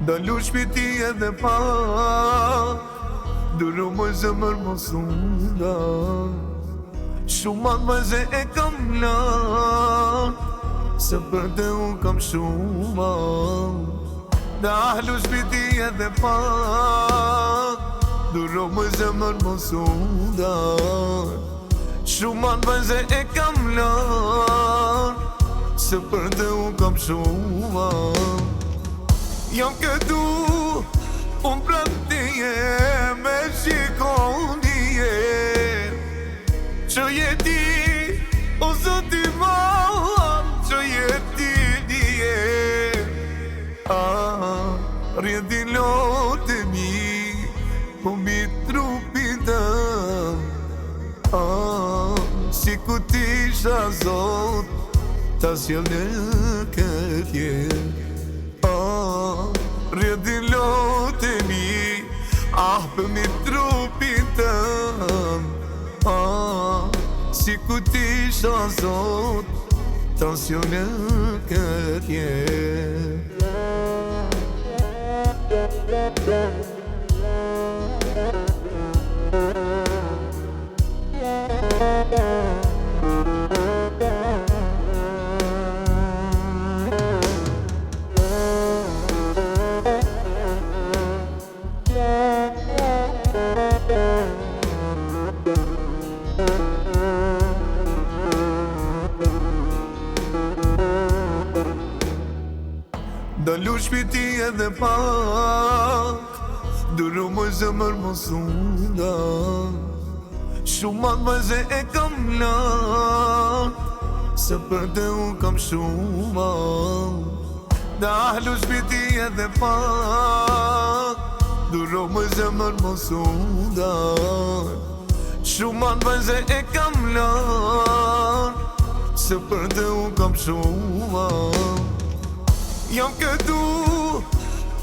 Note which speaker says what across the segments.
Speaker 1: Dalu shpiti edhe pa Duru më zëmër më sunda Shumat më zë e kam lan Se për te unë kam shuma Dalu shpiti edhe pa Duru më zëmër më sunda Shumat më zë e kam lan Se për te unë kam shuma Jam këtu, unë praptije me shikondije Që jeti, o zoti man, që jeti dije Rjeti lote mi, po mi trupin tëm Si ku tisha zot, ta sjell në këtje Rjeti lotemi, për mi trupin tëm Si ku tisha zot, tension në këtje Dalu shpiti edhe pak Duru më zëmër më sunda Shumat më zë e kam lan Se për te unë kam shuma Dalu shpiti edhe pak Duru më zëmër më sunda Shumat më zë e kam lan Se për te unë kam shuma Jam këtu,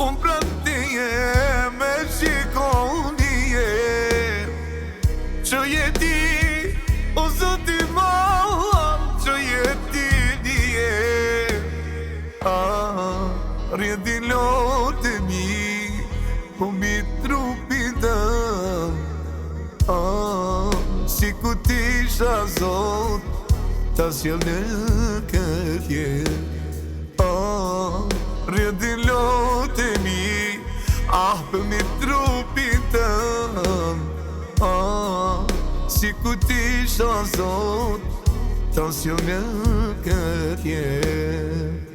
Speaker 1: unë praptije me shikondije Që jeti, o zoti man, që jeti dije Rjeti lotemi, po mi trupin tëm Si ku tisha zot, ta sjell në këtje Rjeti lotemi, për mi trupin tëm Si ku tisha zot, tension në këtje